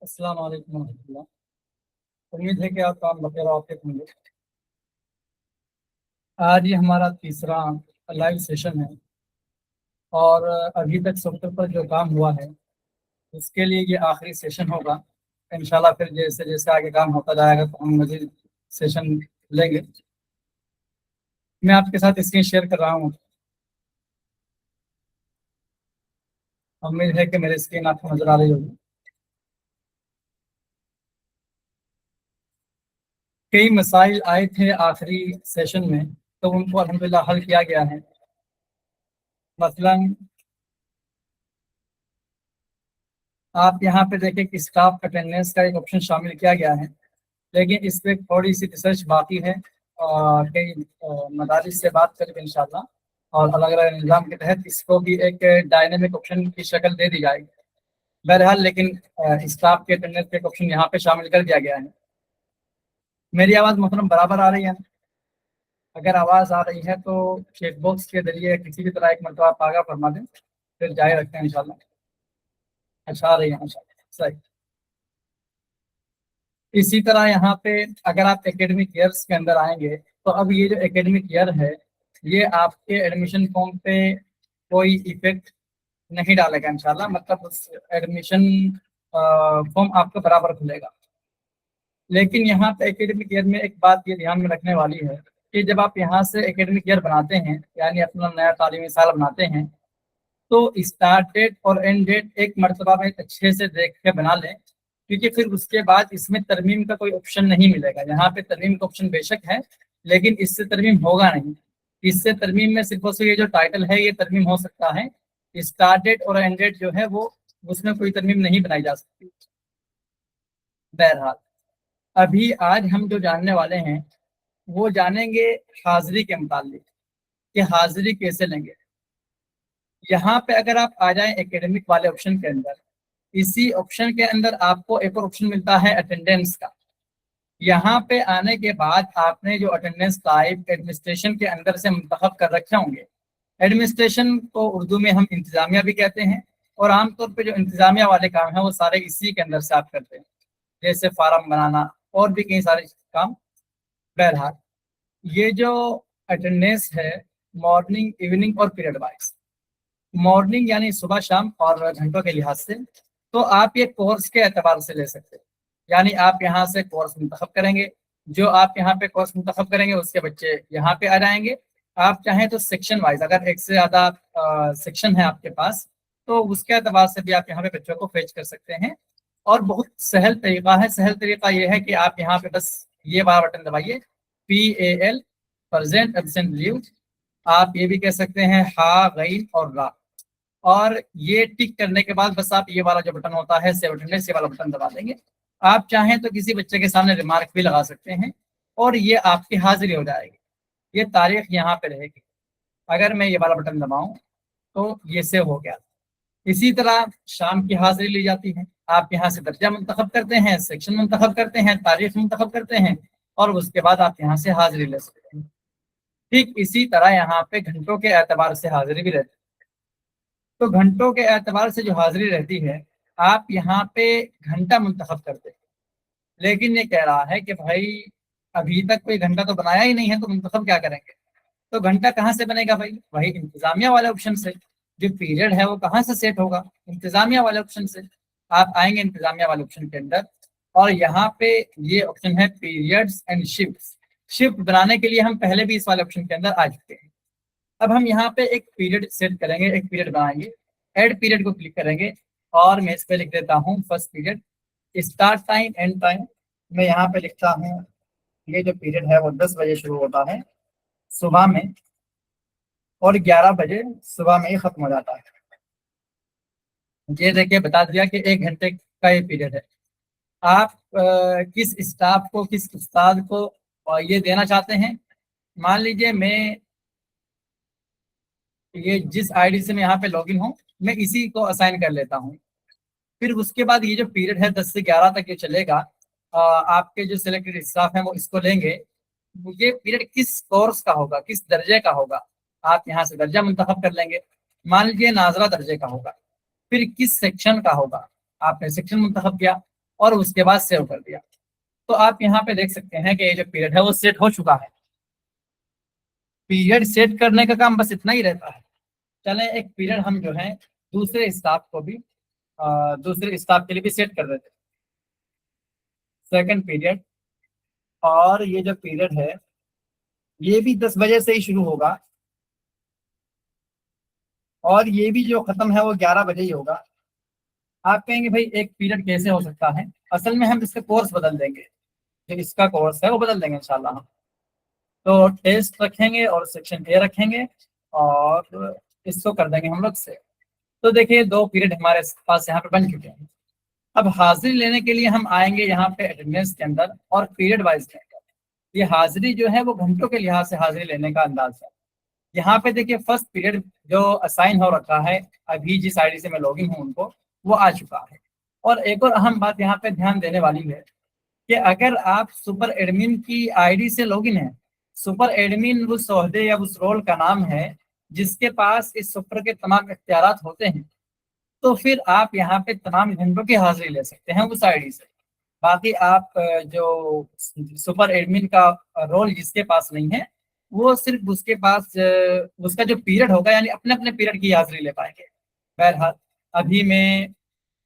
अस्सलाम वालेकुम रहमतुल्लाह। उम्मीद है कि आप काम बखैर आफियत होंगे। आज ये हमारा तीसरा लाइव सेशन है और अभी तक सॉफ्टवेयर पर जो काम हुआ है उसके लिए ये आखिरी सेशन होगा। इंशाल्लाह फिर जैसे जैसे आगे काम होता जाएगा तो हम मज़ीद सेशन लेंगे। मैं आपके साथ स्क्रीन शेयर कर रहा हूँ। उम्मीद है कि मेरी स्क्रीन आपको नज़र आ रही होगी। कई मसाइल आए थे आखिरी सेशन में, तो उनको अल्हम्दुलिल्लाह हल किया गया है। मसलन आप यहाँ पे देखें कि स्टाफ अटेंडेंस का एक ऑप्शन शामिल किया गया है, लेकिन इस पर थोड़ी सी रिसर्च बाकी है और कई मदारिस से बात करेंगे इंशाल्लाह, और अलग अलग निज़ाम के तहत इसको भी एक डायनेमिक ऑप्शन की शक्ल दे दी जाएगी। बहरहाल लेकिन स्टाफ के अटेंडेंस का एक ऑप्शन यहाँ पे शामिल कर दिया गया है। मेरी आवाज़ मोहतरम बराबर आ रही है? अगर आवाज़ आ रही है तो चेक बॉक्स के जरिए किसी भी तरह एक मरतबा आप आगाह फरमा दें, फिर जारी रखते हैं इंशाल्लाह। अच्छा आ रही है, अच्छा सही। इसी तरह यहाँ पे अगर आप एकेडमिक ईयर्स के अंदर आएंगे तो अब ये जो एकेडमिक ईयर है ये आपके एडमिशन फॉर्म पे कोई इफेक्ट नहीं डालेगा इंशाल्लाह। मतलब उस एडमिशन फॉर्म आपका बराबर खुलेगा। लेकिन यहाँ पे एकेडमिक ईयर में एक बात ये ध्यान में रखने वाली है कि जब आप यहाँ से एकेडमिक ईयर बनाते हैं यानी अपना नया तालीमी साल बनाते हैं तो स्टार्ट डेट और एंड डेट एक मरतबा में अच्छे से देख के बना लें, क्योंकि फिर उसके बाद इसमें तरमीम का कोई ऑप्शन नहीं मिलेगा। यहाँ पे तरमीम का ऑप्शन बेशक है लेकिन इससे तरमीम होगा नहीं। इससे तरमीम में सिर्फ और सिर्फ ये जो टाइटल है ये तरमीम हो सकता है। स्टार्ट डेट और एंड डेट जो है वो उसमें कोई तरमीम नहीं बनाई जा सकती। बहरहाल अभी आज हम जो जानने वाले हैं वो जानेंगे हाजिरी के मुतालिक कि हाजिरी कैसे लेंगे। यहाँ पे अगर आप आ जाएं एकेडमिक वाले ऑप्शन के अंदर, इसी ऑप्शन के अंदर आपको एक और ऑप्शन मिलता है अटेंडेंस का। यहाँ पे आने के बाद आपने जो अटेंडेंस टाइप एडमिनिस्ट्रेशन के अंदर से मुंतखब कर रखे होंगे। एडमिनिस्ट्रेशन को उर्दू में हम इंतजामिया भी कहते हैं और आमतौर पे जो इंतजामिया वाले काम है वो सारे इसी के अंदर से आप करते हैं, जैसे फार्म बनाना और भी कई सारे काम। बहरहाल ये जो अटेंडेंस है मॉर्निंग इवनिंग और पीरियड वाइज, मॉर्निंग यानी सुबह शाम और घंटों के लिहाज से, तो आप ये कोर्स के एतबार से ले सकते हैं। यानी आप यहाँ से कोर्स मुंतखब करेंगे, जो आप यहाँ पे कोर्स मुंतखब करेंगे उसके बच्चे यहाँ पे आ जाएंगे। आप चाहें तो सेक्शन वाइज, अगर एक से ज़्यादा सेक्शन है आपके पास तो उसके एतबार से भी आप यहाँ पे बच्चों को फेच कर सकते हैं। और बहुत सहल तरीका है। सहल तरीका ये है कि आप यहाँ पे बस ये वाला बटन दबाइए, PAL प्रेजेंट एब्सेंट लीव। आप ये भी कह सकते हैं हा गईन और रा, और ये टिक करने के बाद बस आप ये वाला जो बटन होता है सेव अटेंडेंस, ये वाला बटन दबा देंगे। आप चाहें तो किसी बच्चे के सामने रिमार्क भी लगा सकते हैं और ये आपकी हाजिरी हो जाएगी। ये तारीख यहाँ पे रहेगी। अगर मैं ये वाला बटन दबाऊं तो ये सेव हो गया। इसी तरह शाम की हाजिरी ली जाती है। आप यहाँ से दर्जा मुंतखब करते हैं, सेक्शन मुंतखब करते हैं, तारीख मुंतखब करते हैं और उसके बाद आप यहाँ से हाजिरी ले सकते हैं। ठीक इसी तरह यहाँ पे घंटों के एतबार से हाजिरी भी रहती है। तो घंटों के एतबार से जो हाजिरी रहती है आप यहाँ पे घंटा मुंतखब करते हैं, लेकिन ये कह रहा है कि भाई अभी तक कोई घंटा तो बनाया ही नहीं है तो मुंतखब क्या करेंगे। तो घंटा कहाँ से बनेगा भाई? वही इंतजामिया वाले ऑप्शन से। जो पीरियड है वो कहाँ से सेट होगा? इंतजामिया वाले ऑप्शन से। आप आएंगे इंतजामिया वाले ऑप्शन के अंदर और यहाँ पे ये ऑप्शन है पीरियड्स एंड शिफ्ट। शिफ्ट बनाने के लिए हम पहले भी इस वाले ऑप्शन के अंदर आ चुके हैं। अब हम यहाँ पे एक पीरियड सेट करेंगे, एक पीरियड बनाएंगे। ऐड पीरियड को क्लिक करेंगे और मैं इस पे लिख देता हूँ first period, start time and time. मैं यहाँ पे लिखता हूँ ये जो पीरियड है वो 10 बजे शुरू होता है सुबह में और 11 बजे सुबह में ही खत्म हो जाता है। ये देखिए बता दिया कि 1 घंटे का ये पीरियड है। आप किस स्टाफ को, किस उस्ताद को ये देना चाहते हैं। मान लीजिए मैं ये जिस आईडी से मैं यहाँ पे लॉगिन हूँ मैं इसी को असाइन कर लेता हूँ। फिर उसके बाद ये जो पीरियड है 10 से 11 तक ये चलेगा। आपके जो सिलेक्टेड स्टाफ हैं वो इसको लेंगे। ये पीरियड किस कोर्स का होगा, किस दर्जे का होगा, आप यहाँ से दर्जा मुंतखब कर लेंगे। मान लीजिए नाजरा दर्जे का होगा। फिर किस सेक्शन का होगा, आपने सेक्शन मुंतखब किया। اور उसके बाद सेव कर दिया। तो आप यहाँ पे देख सकते हैं कि ये जो पीरियड है वो सेट हो चुका है। पीरियड सेट करने का काम बस इतना ही रहता है। चलें एक पीरियड हम जो है दूसरे स्टाफ को भी दूसरे स्टाफ के लिए भी सेट कर देते हैं। सेकंड पीरियड, और ये जो पीरियड है ये भी 10 बजे से ही शुरू होगा, और ये भी जो खत्म है वो 11 बजे ही होगा। आप कहेंगे भाई एक पीरियड कैसे हो सकता है? असल में हम इसका कोर्स बदल देंगे, जो इसका कोर्स है वो बदल देंगे इंशाल्लाह हम। तो टेस्ट रखेंगे और सेक्शन ए रखेंगे, और इसको कर देंगे हम लोग से। तो देखिए दो पीरियड हमारे पास यहाँ पे बन चुके हैं। अब हाजिरी लेने के लिए हम आएंगे यहाँ पे अटेंडेंस के अंदर और पीरियड वाइज के अंदर। ये हाजिरी जो है वो घंटों के लिहाज से हाजिरी लेने का अंदाज है। यहाँ पे देखिए फर्स्ट पीरियड जो असाइन हो रखा है, अभी जिस आईडी से मैं लॉगिन हूँ उनको, वो आ चुका है। और एक और अहम बात यहाँ पे ध्यान देने वाली है कि अगर आप सुपर एडमिन की आईडी से लॉगिन है, सुपर एडमिन उस ओहदे या उस रोल का नाम है जिसके पास इस सुपर के तमाम इख्तियारात होते हैं, तो फिर आप यहाँ पे तमाम घंटों की हाजिरी ले सकते हैं उस आईडी से। बाकी आप जो सुपर एडमिन का रोल जिसके पास नहीं है, वो सिर्फ उसके पास उसका जो पीरियड होगा यानी अपने अपने पीरियड की हाजिरी ले पाएंगे। बहरहाल अभी मैं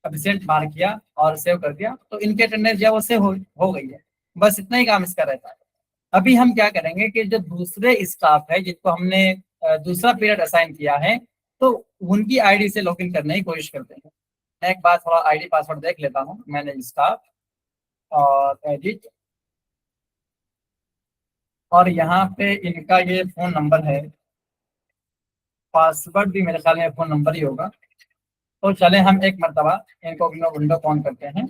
एब्सेंट मार्क किया और सेव कर दिया, तो इनके अटेंडेंस जो है वो सेव हो गई है। बस इतना ही काम इसका रहता है। अभी हम क्या करेंगे कि जो दूसरे स्टाफ है जिनको हमने दूसरा पीरियड असाइन किया है, तो उनकी आईडी से लॉगिन करने की कोशिश करते हैं। मैं एक बार थोड़ा आईडी पासवर्ड देख लेता हूँ, मैनेज स्टाफ और एडिट, और यहाँ पे इनका ये फोन नंबर है, पासवर्ड भी मेरे ख्याल में फोन नंबर ही होगा। तो चले हम एक मरतबा इनको अपना विंडो ऑन करते हैं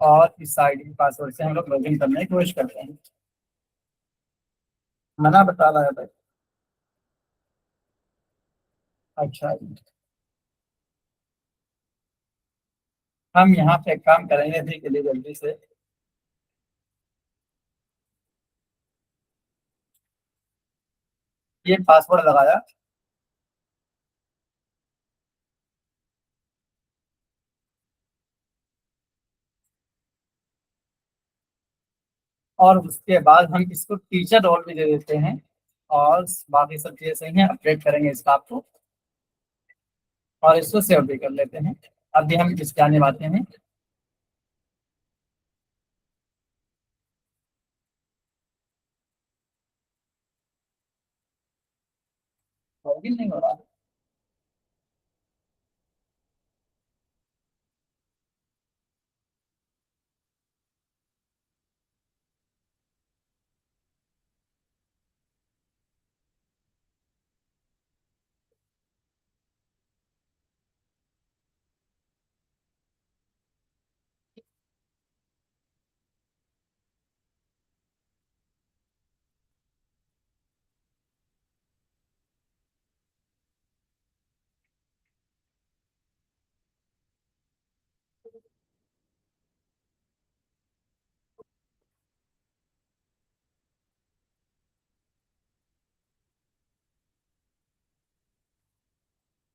और इस आईडी पासवर्ड से हम लोग लॉगिन करने की कोशिश करते हैं। मना बता रहा है भाई। अच्छा जी। हम यहाँ पे एक काम करेंगे अभी के लिए जल्दी से। ये पासवर्ड लगाया, और उसके बाद हम इसको टीचर रोल भी दे देते हैं, और बाकी सब चीजें सही हैं, अपडेट करेंगे इस बात को और इसको सेव भी कर लेते हैं। अभी हम इस जाने वाले हैं। लॉगिन नहीं हो रहा।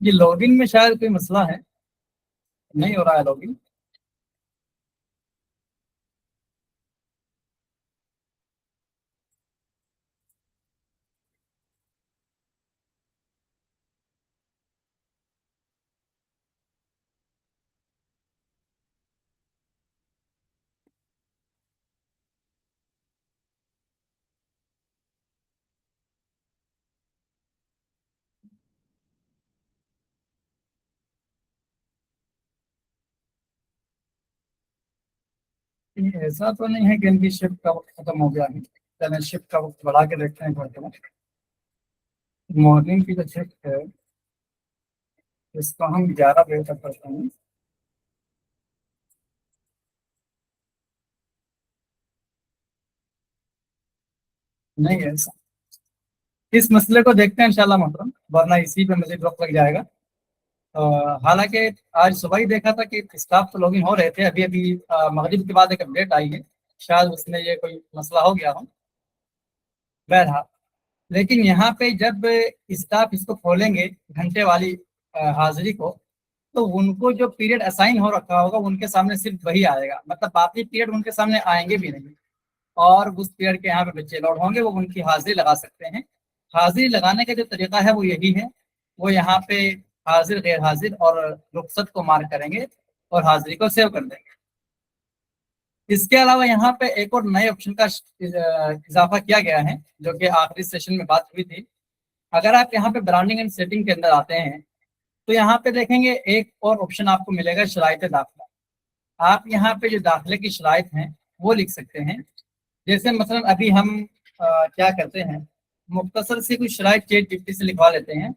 ये लॉगिन में शायद कोई मसला है, नहीं हो रहा है लॉगिन। ये ऐसा तो नहीं है कि इनकी शिफ्ट का वक्त खत्म हो गया है। चलें शिफ्ट का वक्त बढ़ा के देखते हैं थोड़ा थोड़ा। मॉर्निंग की जो शिफ्ट है इसको हम 11 बजे तक करते हैं। नहीं है ऐसा। इस मसले को देखते हैं इंशाल्लाह मोहतरम, वरना इसी पे मुझे वक्त लग जाएगा। हालांकि आज सुबह ही देखा था कि स्टाफ तो लॉगिन हो रहे थे, अभी अभी मगरिब के बाद एक अपडेट आई है, शायद उसमें ये कोई मसला हो गया हो। बहरहाल लेकिन यहाँ पे जब स्टाफ इसको खोलेंगे घंटे वाली हाजिरी को, तो उनको जो पीरियड असाइन हो रखा होगा उनके सामने सिर्फ वही आएगा, मतलब बाकी पीरियड उनके सामने आएंगे भी नहीं। और उस पीरियड के यहाँ पे बच्चे लौट होंगे, वो उनकी हाजिरी लगा सकते हैं। हाजिरी लगाने का जो तरीका है वो यही है, वो यहाँ पे हाजिर गैर हाजिर और रुखसत को मार्क करेंगे और हाजिरी को सेव कर देंगे। इसके अलावा यहाँ पे एक और नए ऑप्शन का इजाफा किया गया है, जो कि आखिरी सेशन में बात हुई थी। अगर आप यहाँ पे ब्रांडिंग एंड सेटिंग के अंदर आते हैं तो यहाँ पे देखेंगे एक और ऑप्शन आपको मिलेगा, शराइत दाखिला। आप यहाँ पे जो दाखिले की शराइत हैं वो लिख सकते हैं। जैसे मसलन अभी हम क्या करते हैं, मुख्तसर से कुछ शराइत चैट जीपीटी से लिखवा लेते हैं।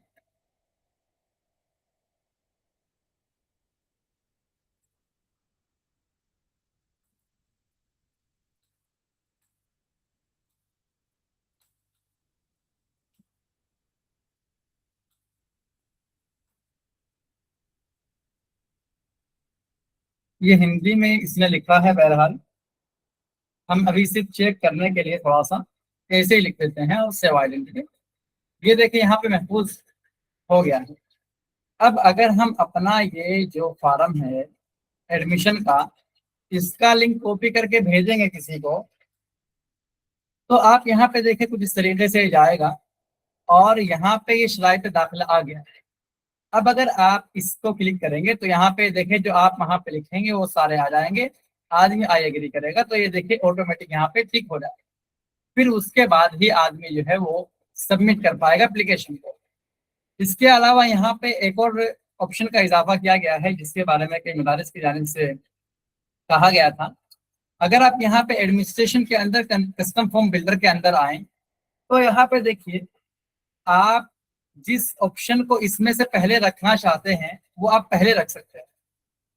ये हिंदी में इसने लिखा है, बहरहाल हम अभी सिर्फ चेक करने के लिए थोड़ा सा ऐसे ही लिख देते हैं और सेव आइडेंटिटी। ये देखिए यहाँ पे महफूज हो गया है। अब अगर हम अपना ये जो फॉर्म है एडमिशन का, इसका लिंक कॉपी करके भेजेंगे किसी को, तो आप यहाँ पे देखें कुछ इस तरीके से जाएगा और यहाँ पे ये शराइत दाखिला आ गया है। अब अगर आप इसको क्लिक करेंगे तो यहाँ पे देखें जो आप वहां पे लिखेंगे वो सारे आ जाएंगे। आदमी आई एग्री करेगा तो ये देखिए ऑटोमेटिक यहाँ पे टिक हो जाएगा। फिर उसके बाद ही आदमी जो है वो सबमिट कर पाएगा एप्लीकेशन को। इसके अलावा यहाँ पे एक और ऑप्शन का इजाफा किया गया है, जिसके बारे में कई मदारिस की जानिब से कहा गया था। अगर आप यहाँ पे एडमिनिस्ट्रेशन के अंदर कस्टम फॉर्म बिल्डर के अंदर आए तो यहाँ पे देखिए आप जिस ऑप्शन को इसमें से पहले रखना चाहते हैं वो आप पहले रख सकते हैं।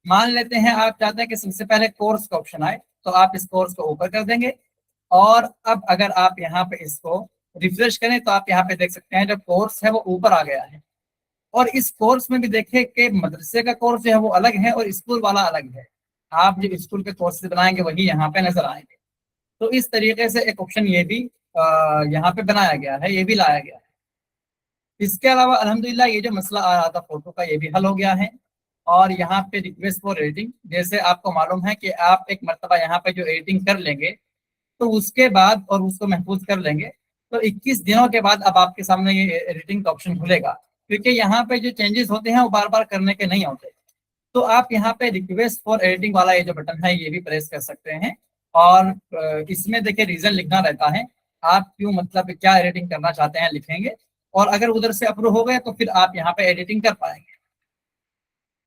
मान लेते हैं आप चाहते हैं कि सबसे पहले कोर्स का ऑप्शन आए, तो आप इस कोर्स को ऊपर कर देंगे। और अब अगर आप यहाँ पे इसको रिफ्रेश करें तो आप यहाँ पे देख सकते हैं जो कोर्स है वो ऊपर आ गया है। और इस कोर्स में भी देखें कि मदरसे का कोर्स जो है वो अलग है और स्कूल वाला अलग है। आप जो स्कूल के कोर्सेज बनाएंगे वही यहाँ पे नजर आएंगे। तो इस तरीके से एक ऑप्शन ये भी यहाँ पे बनाया गया है, ये भी लाया गया है। इसके अलावा अल्हम्दुलिल्लाह ये जो मसला आ रहा था फोटो का, ये भी हल हो गया है। और यहाँ पे रिक्वेस्ट फॉर एडिटिंग, जैसे आपको मालूम है कि आप एक मरतबा यहाँ पे जो एडिटिंग कर लेंगे तो उसके बाद और उसको महफूज कर लेंगे तो 21 दिनों के बाद अब आपके सामने ये एडिटिंग का ऑप्शन खुलेगा, क्योंकि यहाँ पे जो चेंजेस होते हैं वो बार बार करने के नहीं होते। तो आप यहाँ पे रिक्वेस्ट फॉर एडिटिंग वाला ये जो बटन है ये भी प्रेस कर सकते हैं। और इसमें देखिए रीजन लिखना रहता है, आप क्यों मतलब क्या एडिटिंग करना चाहते हैं लिखेंगे, और अगर उधर से अप्रूव हो गए तो फिर आप यहाँ पे एडिटिंग कर पाएंगे।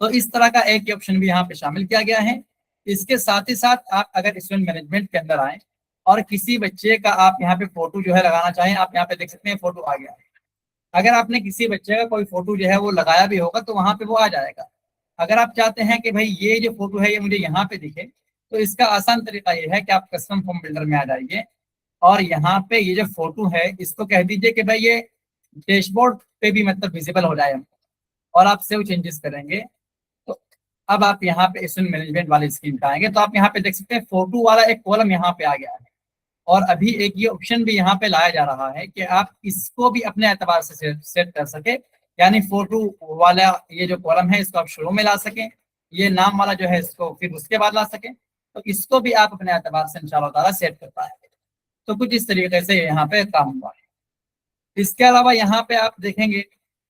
तो इस तरह का एक ऑप्शन भी यहाँ पे शामिल किया गया है। इसके साथ ही साथ आप अगर स्टूडेंट मैनेजमेंट के अंदर आए और किसी बच्चे का आप यहाँ पे फोटो जो है लगाना चाहें, आप यहाँ पे देख सकते हैं फोटो आ गया है। अगर आपने किसी बच्चे का कोई फोटो जो है वो लगाया भी होगा तो वहां पे वो आ जाएगा। अगर आप चाहते हैं कि भाई ये जो फोटो है ये मुझे यहाँ पे दिखे, तो इसका आसान तरीका ये है कि आप कस्टम फॉर्म बिल्डर में आ जाइए और यहाँ पे ये जो फोटो है इसको कह दीजिए कि भाई ये डैशबोर्ड पे भी मतलब विजिबल हो जाए हमको, और आप सेव चेंजेस करेंगे। तो अब आप यहाँ पे स्टूडेंट मैनेजमेंट वाली स्क्रीन पे आएंगे तो आप यहाँ पे देख सकते हैं फोटो वाला एक कॉलम यहाँ पे आ गया है। और अभी एक ये ऑप्शन भी यहाँ पे लाया जा रहा है कि आप इसको भी अपने एतबार से सेट कर सके, यानी फोटो वाला ये जो कॉलम है इसको आप शुरू में ला सकें, ये नाम वाला जो है इसको फिर उसके बाद ला सकें। तो इसको भी आप अपने एतबार से इंशाल्लाह ताला सेट कर पाएंगे। तो कुछ इस तरीके से यहाँ पे काम हुआ है। इसके अलावा यहाँ पे आप देखेंगे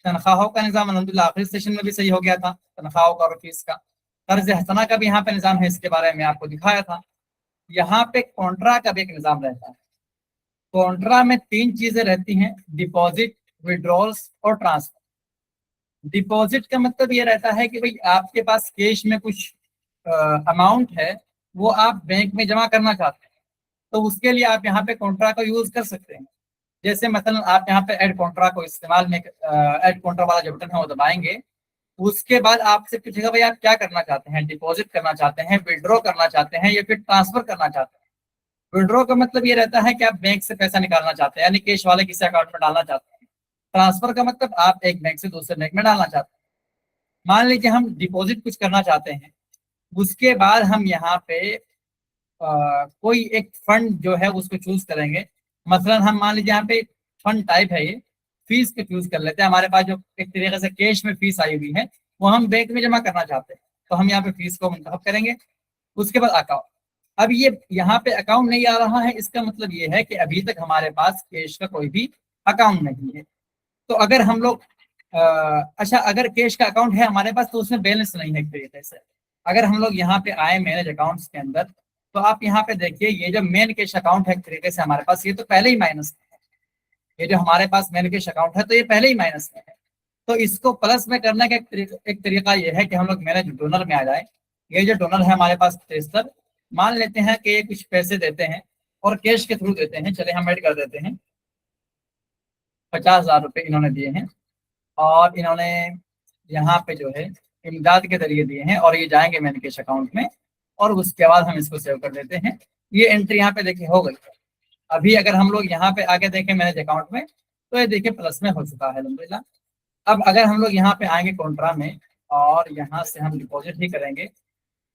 तनख्वाहों का निज़ाम अल्हम्दुलिल्लाह आखिरी सेशन में भी सही हो गया था, तनख्वाहों का और फीस का। कर्ज हसना का भी यहाँ पे निज़ाम है, इसके बारे में आपको दिखाया था। यहाँ पे कॉन्ट्रा का भी एक निज़ाम रहता है। कॉन्ट्रा में 3 चीजें रहती हैं, डिपॉजिट, विड्रॉल्स और ट्रांसफर। डिपॉजिट का मतलब ये रहता है कि भाई आपके पास कैश में कुछ अमाउंट है, वो आप बैंक में जमा करना चाहते हैं, तो उसके लिए आप यहाँ पे कॉन्ट्रा का यूज कर सकते हैं। जैसे मतलब आप यहाँ पे ऐड कॉन्ट्रा को इस्तेमाल में ऐड कॉन्ट्रा वाला जो बटन है वो दबाएंगे, उसके बाद आपसे पूछेगा भाई आप क्या करना चाहते हैं, डिपॉजिट करना चाहते हैं, विड्रॉ करना चाहते हैं या फिर ट्रांसफर करना चाहते हैं। विड्रॉ का मतलब ये रहता है कि आप बैंक से पैसा निकालना चाहते हैं, यानी कैश वाले किसी अकाउंट में डालना चाहते हैं। ट्रांसफर का मतलब आप एक बैंक से दूसरे बैंक में डालना चाहते हैं। मान लीजिए हम डिपॉजिट कुछ करना चाहते हैं, उसके बाद हम यहाँ पे कोई एक फंड जो है उसको चूज करेंगे। मसलन हम मान लीजिए यहाँ पे फंड टाइप है ये, फीस को चूज कर लेते हैं। हमारे पास जो एक तरीके से कैश में फीस आई हुई है वो हम बैंक में जमा करना चाहते हैं, तो हम यहाँ पे फीस को मुंतखब करेंगे। उसके बाद अकाउंट, अब ये यहाँ पे अकाउंट नहीं आ रहा है, इसका मतलब ये है कि अभी तक हमारे पास कैश का कोई भी अकाउंट नहीं है। तो अगर हम लोग अच्छा, अगर कैश का अकाउंट है हमारे पास तो उसमें बैलेंस नहीं है एक तरीके से। अगर हम लोग यहाँ पे आए मैनेज अकाउंट्स के अंदर, तो आप यहाँ पे देखिए ये जो मेन कैश अकाउंट है एक तरीके से हमारे पास, ये तो पहले ही माइनस में है। ये जो हमारे पास मेन कैश अकाउंट है तो ये पहले ही माइनस में है। तो इसको प्लस में करने का एक तरीका ये है कि हम लोग मैनेज डोनर में आ जाए। ये जो डोनर है हमारे पास ट्रेसर, मान लेते हैं कि ये कुछ पैसे देते हैं और कैश के थ्रू देते हैं, चले हम ऐड कर देते हैं 50,000 रुपये इन्होंने दिए हैं, और इन्होंने यहाँ पे जो है इमदाद के जरिए दिए हैं, और ये जाएंगे मैन कैश अकाउंट में, और उसके बाद हम इसको सेव कर देते हैं। ये एंट्री यहाँ पे देखिए हो गई। अभी अगर हम लोग यहाँ पे आके देखें मैनेज अकाउंट में, तो ये देखिए प्लस में हो चुका है अल्हम्दुलिल्लाह। अब अगर हम लोग यहाँ पे आएंगे कॉन्ट्रा में, और यहाँ से हम डिपॉजिट ही करेंगे,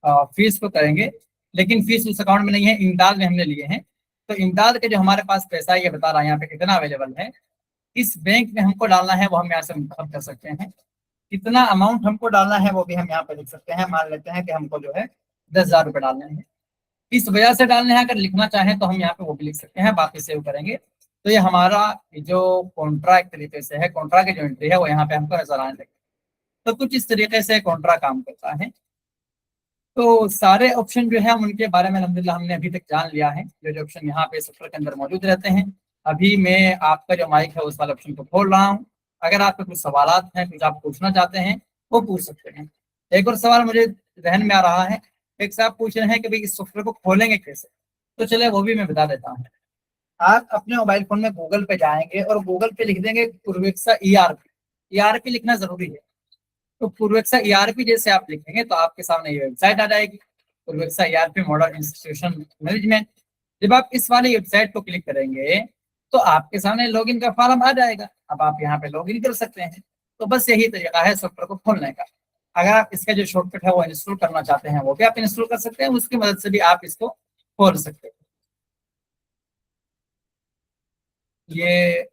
फीस को करेंगे, लेकिन फीस उस अकाउंट में नहीं है, इमदाद में हमने लिए हैं। तो इमदाद के जो हमारे पास पैसा है ये बता रहा है यहाँ पे कितना अवेलेबल है, इस बैंक में हमको डालना है वो हम यहाँ से मुंतखब कर सकते हैं। कितना अमाउंट हमको डालना है वो भी हम यहाँ पे लिख सकते हैं। मान लेते हैं कि हमको जो है 10,000 रुपये डालने हैं, इस वजह से डालने हैं। अगर लिखना चाहें तो हम यहाँ पे वो भी लिख सकते हैं, बाकी सेव करेंगे। तो ये हमारा जो कॉन्ट्रा एक तरीके से है, कॉन्ट्रा की जो एंट्री है वो यहाँ पे हमको नजर आने लगे। तो कुछ इस तरीके से कॉन्ट्रा काम करता है। तो सारे ऑप्शन जो है उनके बारे में अल्हम्दुलिल्लाह हमने अभी तक जान लिया है, जो जो ऑप्शन यहाँ पे सॉफ्टवेयर के अंदर मौजूद रहते हैं। अभी मैं आपका जो माइक है उस वाले ऑप्शन को खोल रहा हूँ। अगर आपके कुछ सवालात हैं, कुछ आप पूछना चाहते हैं, वो पूछ सकते हैं। एक और सवाल मुझे जहन में आ रहा है, एक साहब पूछ रहे हैं कि भाई इस सॉफ्टवेयर को खोलेंगे कैसे, तो चले वो भी मैं बता देता हूँ। आप अपने मोबाइल फोन में गूगल पे जाएंगे और गूगल पे लिख देंगे पूर्वेक्षा ERP। ERP लिखना जरूरी है। तो पूर्वेक्षा ERP जैसे आप लिखेंगे तो आपके सामने ये वेबसाइट आ जाएगी, पूर्वेक्षा ERP मॉडल इंस्टीट्यूशन मैनेजमेंट। जब आप इस वाली वेबसाइट को क्लिक करेंगे तो आपके सामने लॉगिन का फॉर्म आ जाएगा। अब आप यहाँ पे लॉगिन कर सकते हैं। तो बस यही तरीका है सॉफ्टवेयर को खोलने का। अगर आप इसका जो शॉर्टकट है वो इंस्टॉल करना चाहते हैं वो भी आप इंस्टॉल कर सकते हैं, उसकी मदद से भी आप इसको खोल सकते हैं। ये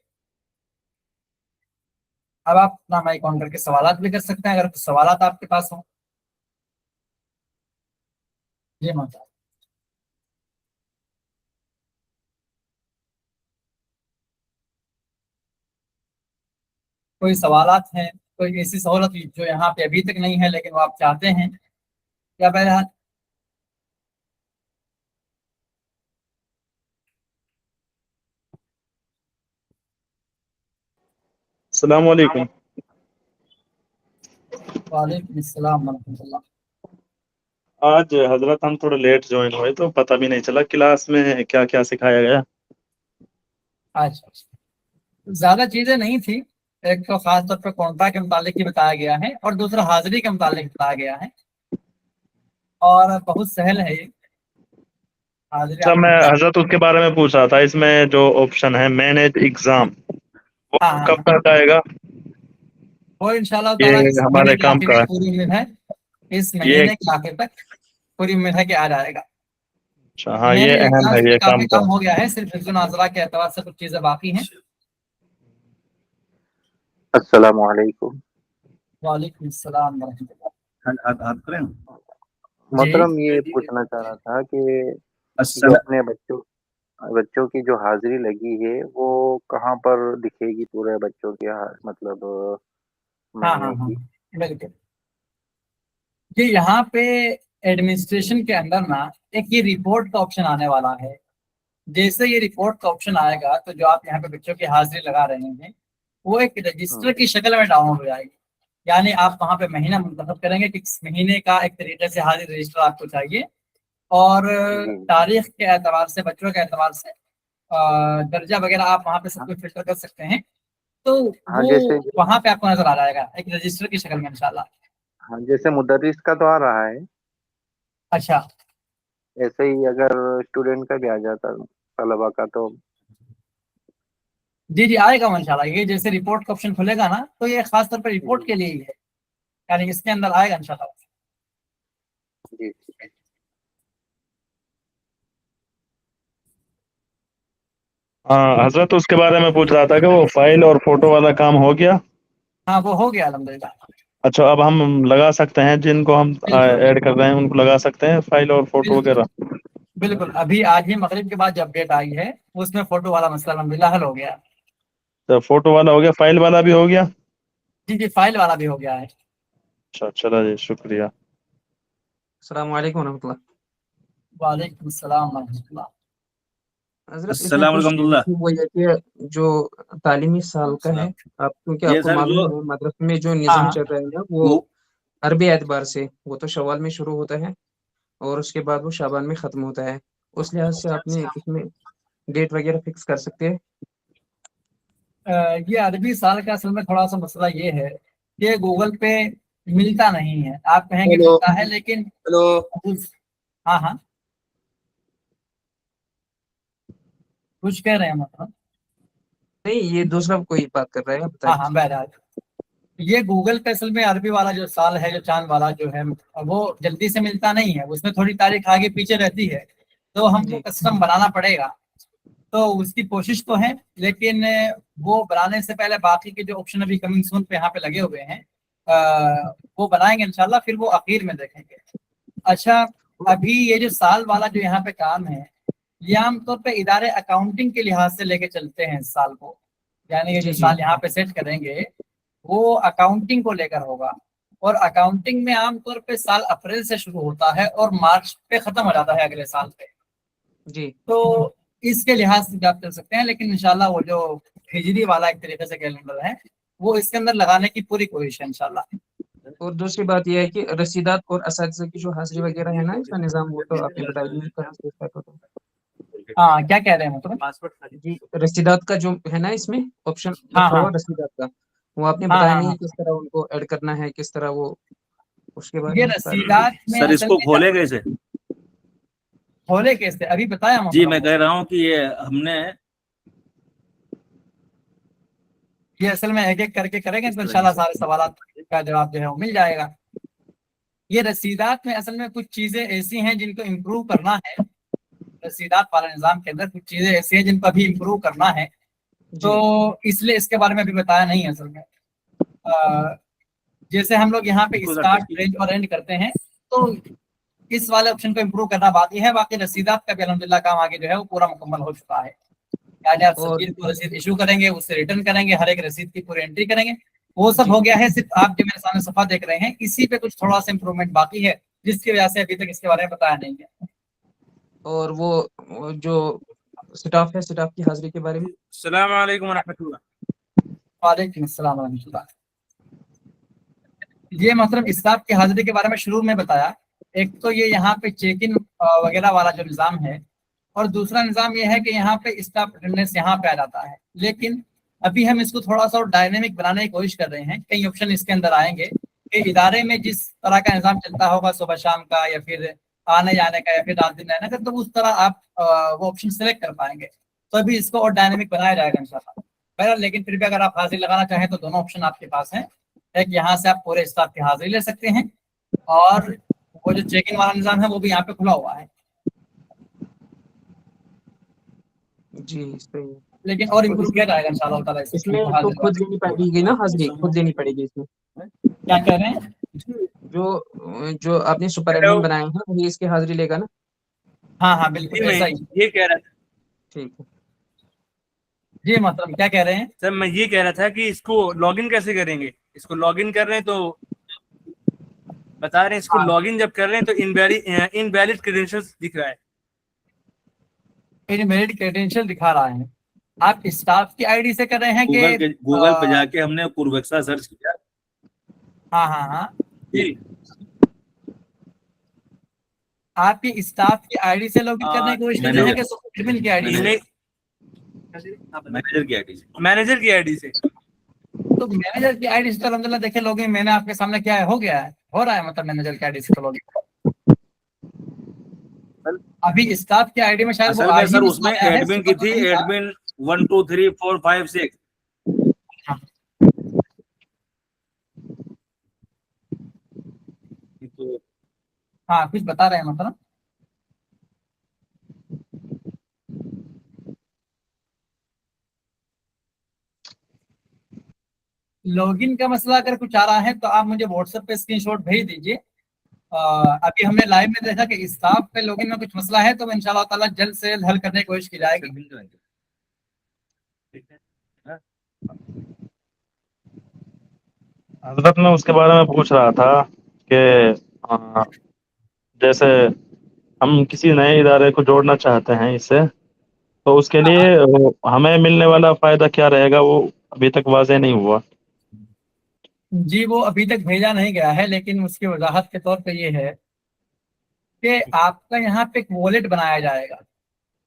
अब आप अपना माइक ऑन करके सवालात भी कर सकते हैं, अगर कुछ सवालात आपके पास हो। जी माता, कोई सवालात हैं, कोई ऐसी सहूलत जो यहाँ पे अभी तक नहीं है लेकिन वो आप चाहते हैं, या बहरहाल। अस्सलाम वालेकुम। वालेकुम अस्सलाम वरहमतुल्लाह। आज हजरत हम थोड़ा लेट ज्वाइन हुए तो पता भी नहीं चला क्लास में क्या क्या सिखाया गया। अच्छा अच्छा, ज्यादा चीजें नहीं थी। एक तो खास तौर पर कॉन्ट्रैक्ट के मुतालिक ही बताया गया है, और दूसरा हाजिरी के मुतालिक बताया गया है, और बहुत सहल है ये हाजिरी अच्छा, आपको मैं बता। हजरत उसके बारे में पूछ रहा था, इसमें जो ऑप्शन है मैनेज एग्जाम वो हाँ हाँ कब हाँ, तक आएगा? वो इंशाल्लाह ये ताला इस महीने हमारे के काम आखिर का तक पूरी उम्मीद है, इस ये। महीने के आखिर तक पूरी उम्मीद है कि आ जाएगा। अच्छा, हाँ, ये मैनेज अहम एग्जाम्स है में ये काफी काम का। काम हो गया है, सिर्फ हिफ्ज़ नाज़रा के एतबार से कुछ चीजें बाकी हैं। अस्सलाम वालेकुम। वालेकुम अस्सलाम वरहमतुल्लाह। करें। जी मोहतरम, ये पूछना चाह रहा था कि जो अस्सलाम। अपने बच्चों बच्चों की जो हाजिरी लगी है वो कहाँ पर दिखेगी, पूरे बच्चों की मतलब हाँ हाँ महीने हाँ, की। बिल्कुल। ये यहाँ पे एडमिनिस्ट्रेशन के अंदर ना एक ये रिपोर्ट का ऑप्शन आने वाला है। जैसे ये रिपोर्ट का ऑप्शन आएगा तो जो आप यहाँ पे बच्चों की हाजिरी लगा रहे हैं वो एक रजिस्टर हम्म, की शक्ल में डाउनलोड हो जाएगी। यानी आप वहाँ पे महीना मुंतखब करेंगे कि इस महीने का एक तरीके से हाजिरी रजिस्टर आपको चाहिए, और जी। तारीख के एतबार से, बच्चों के एतबार से दर्जा वगैरह आप वहाँ पे सब हाँ कुछ फिल्टर कर सकते हैं। तो हाँ, वो जैसे वहाँ पे आपको नजर आ जाएगा एक रजिस्टर की शक्ल में इंशाल्लाह। हाँ, जैसे मुदर्रिस का तो आ रहा है, अच्छा, ऐसे ही अगर स्टूडेंट का भी आ जाता, तलबा का, तो जी जी आएगा वो इंशाल्लाह। ये जैसे रिपोर्ट का ऑप्शन खुलेगा ना तो ये खास तौर पर रिपोर्ट जी के लिए ही है, यानी इसके अंदर आएगा इंशाल्लाह। जी ठीक है। हाँ हजरत, उसके बारे में पूछ रहा था कि वो फाइल और फोटो वाला काम हो गया। हाँ वो हो गया अल्हम्दुलिल्लाह। अच्छा, अब हम लगा सकते हैं जिन को हम बिल्कुल ऐड कर रहे हैं उनको लगा सकते हैं फाइल और फोटो बिल्कुल वगैरह। बिल्कुल। अभी आज ही मगरिब के बाद जो अपडेट आई है उसमें फोटो वाला मसला अल्हम्दुलिल्लाह हल हो गया। तो फोटो वाला हो गया, फाइल वाला भी हो गया। जी जी, फाइल वाला भी हो गया है। अच्छा, चलो जी, शुक्रिया। अस्सलाम वालेकुम रहमतुल्लाह। वालेकुम अस्सलाम वरहमतुल्लाह। हजरत इसमें अस्सलाम कुछ वालेकुम अब्दुल्ला। वो ये कि जो तालीमी साल का है, आप क्योंकि ये आपको सर मालूम जो है मदरसे में जो हाँ निज़ाम हाँ चल रहा है ना, वो वो अरबी एतबार से वो तो शवाल में शुरू होता है और उसके बाद वो शाबान में ख़त्म होता है। उस लिहाज से आपने इसमें डेट वगैरह फिक्स कर सकते हैं। ये अरबी साल का असल में थोड़ा सा मसला ये है कि गूगल पे मिलता नहीं है। आप कहेंगे हेलो मिलता है लेकिन हेलो। हाँ हाँ, कुछ कह रहे हैं मतलब। नहीं, ये दूसरा कोई बात कर रहा है, आप बता हाँ हाँ, दीजिए। बहरहाल ये गूगल पे असल में अरबी वाला जो साल है, जो चांद वाला जो है, वो जल्दी से मिलता नहीं है। उसमें थोड़ी तारीख आगे पीछे रहती है, तो हमको जी कस्टम बनाना पड़ेगा। तो उसकी कोशिश तो है, लेकिन वो बनाने से पहले बाकी के जो ऑप्शन अभी कमिंग सून पे यहाँ पे लगे हुए हैं, वो बनाएंगे इंशाल्लाह, फिर वो आखिर में देखेंगे। अच्छा, अभी ये जो साल वाला जो यहाँ पे काम है, ये आमतौर पे इदारे अकाउंटिंग के लिहाज से लेके चलते हैं इस साल को। यानी ये जो जी जी साल यहाँ पे सेट करेंगे वो अकाउंटिंग को लेकर होगा। और अकाउंटिंग में आमतौर पे साल अप्रैल से शुरू होता है और मार्च पे खत्म हो जाता है अगले साल पे। जी। तो इसके लिहाज से भी आप कर सकते हैं, लेकिन इंशाल्लाह वो जो हिजरी वाला एक तरीके से कैलेंडर है, वो इसके अंदर लगाने की पूरी कोशिश है इंशाल्लाह। और दूसरी बात यह है कि रसीदात और असातिज़ा की जो हाजिरी वगैरह है ना, इसका निज़ाम वो तो आपने बता दिया कहाँ से स्टार्ट होता है। हाँ, क्या कह रहे हैं मतलब। जी, रसीदात का जो है ना, इसमें ऑप्शन हाँ रखा हाँ हुआ रसीदात का, वो आपने हाँ बताया हाँ नहीं हाँ, किस तरह उनको ऐड करना है, किस तरह वो, उसके बारे ये में बता दीजिए। रसीदात में सर असल इसको में खोले कैसे? खोले कैसे अभी बताया जी मोहतरम मैं को। कह रहा हूँ कि ये हमने ये असल में एक एक करके करेंगे तो इंशाल्लाह सारे सवाल का जवाब जो है वो मिल जाएगा। ये रसीदात में असल में कुछ चीजें ऐसी हैं जिनको इम्प्रूव करना है। रसीदात वाले निजाम के अंदर कुछ चीजें ऐसी हैं जिनको अभी इम्प्रूव करना है, तो जी इसलिए इसके बारे में अभी बताया नहीं है असल में। जैसे हम लोग यहाँ पे स्टार्ट रेंज और एंड करते हैं, तो इस वाले ऑप्शन को इम्प्रूव करना बाकी है। बाकी रसीदात का भी अल्हम्दुलिल्लाह काम आगे जो है वो पूरा मुकम्मल हो चुका है। यानी आप और सफीर को रसीद इशू करेंगे, उससे रिटर्न करेंगे, हर एक रसीद की पूरी एंट्री करेंगे, वो सब जी। हो गया है। सिर्फ आप जो मेरे सामने सफा देख रहे हैं, इसी पे कुछ थोड़ा सा इम्प्रूवमेंट बाकी है, जिसकी वजह से अभी तक इसके बारे में बताया नहीं है। और वो जो स्टाफ है, स्टाफ की हाजिरी के बारे में। अस्सलाम वालेकुम रहमतुल्लाह। वालेकुम अस्सलाम वरहमतुल्लाह। ये मतलब स्टाफ की हाजिरी के बारे में शुरू में बताया। एक तो ये यहाँ पे चेक इन वगैरह वाला जो निज़ाम है, और दूसरा निज़ाम ये है कि यहाँ पे स्टाफ अटेंडेंस यहाँ पे आ जाता है। लेकिन अभी हम इसको थोड़ा सा और डायनेमिक बनाने की कोशिश कर रहे हैं। कई ऑप्शन इसके अंदर आएंगे कि इदारे में जिस तरह का निज़ाम चलता होगा, सुबह शाम का या फिर आने जाने का या फिर रात दिन रहने का, तो उस तरह आप वो ऑप्शन सेलेक्ट कर पाएंगे। तो अभी इसको और डायनेमिक बनाया जाएगा इंशाल्लाह। बहरहाल लेकिन फिर भी अगर आप हाजिरी लगाना चाहें तो दोनों ऑप्शन आपके पास हैं। एक यहाँ से आप पूरे स्टाफ की हाजिरी ले सकते हैं, और वो जो चेक इन वाला निज़ाम है वो भी यहाँ पे खुला हुआ है। जी सही है। लेकिन और और इम्प्रूव किया जाएगा इंशाल्लाह ताला इस ऑप्शन इसमें को तो हाजिर खुद वाले। लेनी पड़ेगी ना, हाजिरी खुद लेनी पड़ेगी इसमें। क्या कह रहे हैं। जो जो आपने सुपर एडमिन बनाए हैं वही इसकी हाजिरी लेगा ना। हाँ हाँ, बिल्कुल मैं ऐसा ही। ये कह रहा था ठीक है। जी मतलब क्या कह रहे हैं। सर, मैं ये कह रहा था कि इसको लॉगिन कैसे करेंगे? इसको लॉगिन कर रहे हैं तो बता रहे हैं, इसको हाँ, लॉगिन जब कर रहे हैं तो इनवैलिड क्रेडेंशियल्स दिख रहा है। इनवैलिड क्रेडेंशियल दिखा रहा है। आप स्टाफ की आईडी से कर रहे हैं कि गूगल पे जाके हमने पूर्वेक्षा सर्च किया। हाँ हाँ हाँ, जी आपकी स्टाफ की आईडी से लॉगिन करने की कोशिश कर रहे हैं कि सुपर एडमिन की आईडी से। मैनेजर की आईडी से। मैनेजर की आईडी से। तो मैनेजर की आईडी से तो अल्हम्दुलिल्लाह देखिए लॉगिन मैंने आपके सामने किया है, हो गया है, हो रहा है। मतलब मैनेजर की आईडी से तो लॉगिन। अभी स्टाफ की आईडी में शायद वो असल आ में ही सर नहीं उसमें आया है, एडमिन सुबह की तो थी, नहीं था। एडमिन 1 2 3 4 5 6। हाँ, तो हाँ कुछ बता रहे हैं मतलब। लॉगिन का मसला अगर कुछ आ रहा है तो आप मुझे व्हाट्सएप पे स्क्रीनशॉट भेज दीजिए। अभी हमने लाइव में देखा कि स्टाफ पे लॉगिन में कुछ मसला है, तो इंशाल्लाह ताला जल्द से जल्द हल करने की कोशिश की जाएगी। हजरत मैं उसके बारे में पूछ रहा था कि जैसे हम किसी नए इदारे को जोड़ना चाहते हैं इससे, तो उसके लिए हमें मिलने वाला फायदा क्या रहेगा, वो अभी तक वाज़ेह नहीं हुआ। जी वो अभी तक भेजा नहीं गया है, लेकिन उसकी वजाहत के तौर पे ये है कि आपका यहाँ पे एक वॉलेट बनाया जाएगा।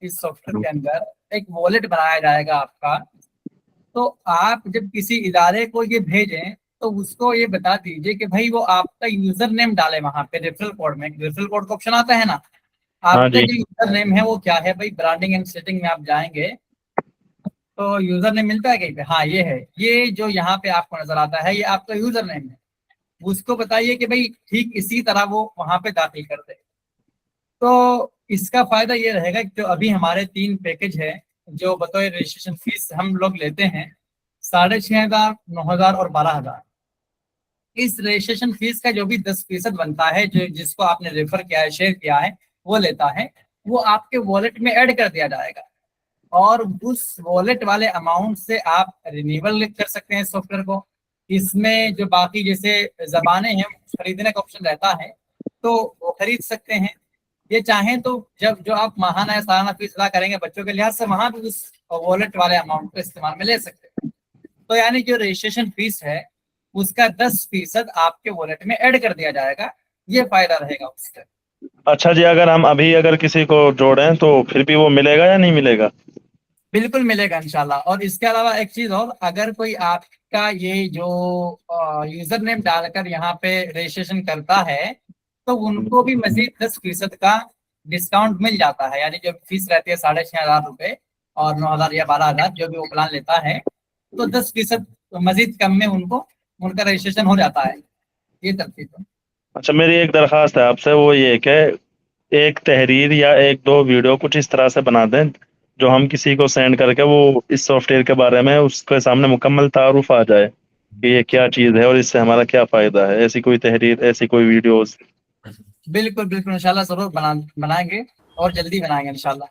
इस सॉफ्टवेयर के अंदर एक वॉलेट बनाया जाएगा आपका। तो आप जब किसी इदारे को ये भेजें तो उसको ये बता दीजिए कि भाई वो आपका यूजर नेम डाले वहां पे रेफरल कोड में। रेफरल कोड का ऑप्शन आता है ना, हाँ आपका जी। जो यूजर नेम है वो क्या है भाई। ब्रांडिंग एंड सेटिंग में आप जाएंगे तो यूजर नेम मिलता है कहीं पे, हाँ ये है, ये जो यहाँ पे आपको नजर आता है ये आपका यूजर नेम है। उसको बताइए कि भाई ठीक इसी तरह वो वहां पे दाखिल कर दे। तो इसका फायदा ये रहेगा कि जो अभी हमारे 3 पैकेज है जो बतौर रजिस्ट्रेशन फीस हम लोग लेते हैं 6,500, 9,000 और 12,000। इस रजिस्ट्रेशन फीस का जो भी 10% बनता है, जो जिसको आपने रेफर किया है, शेयर किया है, वो लेता है, वो आपके वॉलेट में ऐड कर दिया जाएगा। और उस वॉलेट वाले अमाउंट से आप रिन्यूअल कर सकते हैं सॉफ्टवेयर को। इसमें जो बाकी जैसे जबानें हैं खरीदने का ऑप्शन रहता है तो वो खरीद सकते हैं। ये चाहें तो जब जो आप माहाना या सालाना फीस अदा करेंगे बच्चों के लिहाज से, वहां भी उस वॉलेट वाले अमाउंट को इस्तेमाल में ले सकते हैं। तो यानी जो रजिस्ट्रेशन फीस है उसका 10% आपके वॉलेट में ऐड कर दिया जाएगा। ये फायदा रहेगा उससे। अच्छा जी, अगर किसी को जोड़ें तो फिर भी वो मिलेगा या नहीं मिलेगा? बिल्कुल मिलेगा इंशाल्लाह। और इसके अलावा एक चीज और, अगर कोई आपका ये जो यूजर नेम डालकर यहाँ पे रजिस्ट्रेशन करता है तो उनको भी मजीद 10% का डिस्काउंट मिल जाता है। यानी जो फीस रहती है 6,500 रुपये और 9,000 या 12,000 जो भी वो प्लान लेता है, तो 10% मजीद कम में उनको उनका रजिस्ट्रेशन हो जाता है। ये तरतीब है। अच्छा, मेरी एक दरख्वास्त है आपसे, वो ये कि एक तहरीर या 1-2 वीडियो कुछ इस तरह से बना दें जो हम किसी को सेंड करके वो इस सॉफ्टवेयर के बारे में उसके सामने मुकम्मल तारुफ आ जाए कि ये क्या चीज़ है और इससे हमारा क्या फ़ायदा है। ऐसी कोई तहरीर, ऐसी कोई वीडियोस। बिल्कुल बिल्कुल इंशाल्लाह जरूर बनाएंगे और जल्दी बनाएंगे इंशाल्लाह।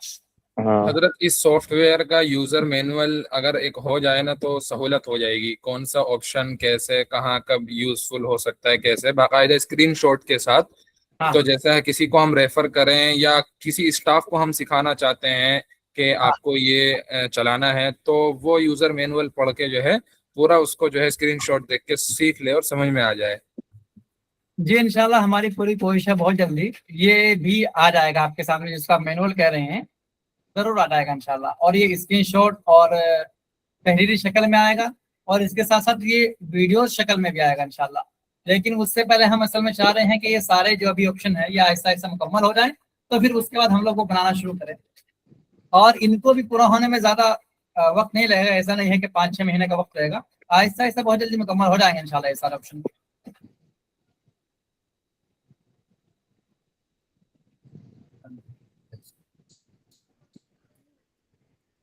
हाँ हजरत इस सॉफ्टवेयर का यूजर मैनुअल अगर एक हो जाए ना तो सहूलत हो जाएगी। कौन सा ऑप्शन कैसे कहाँ कब यूजफुल हो सकता है, कैसे बाकायदा स्क्रीनशॉट के साथ। हाँ। तो जैसा है किसी को हम रेफर करें या किसी स्टाफ को हम सिखाना चाहते हैं कि आपको ये चलाना है, तो वो यूजर मैनुअल पढ़ के जो है पूरा उसको जो है स्क्रीनशॉट देख के सीख ले और समझ में आ जाए। जी इंशाल्लाह हमारी पूरी कोशिश है बहुत जल्दी ये भी आ जाएगा आपके सामने, जिसको आप मैनुअल कह रहे हैं जरूर आ जाएगा इंशाल्लाह। और ये स्क्रीनशॉट और तहरीरी शक्ल में आएगा और इसके साथ साथ ये वीडियो शक्ल में भी आएगा इंशाल्लाह। लेकिन उससे पहले हम असल में चाह रहे हैं कि ये सारे जो अभी ऑप्शन है ये आहिस्ता आहिस्ता मुकम्मल हो जाए, तो फिर उसके बाद हम लोग को बनाना शुरू करें। और इनको भी पूरा होने में ज्यादा वक्त नहीं लगेगा। ऐसा नहीं है कि 5-6 महीने का वक्त रहेगा, आहिस्ता आहिस्ता बहुत जल्दी मुकम्मल हो जाएंगे इंशाल्लाह ये सारे ऑप्शन।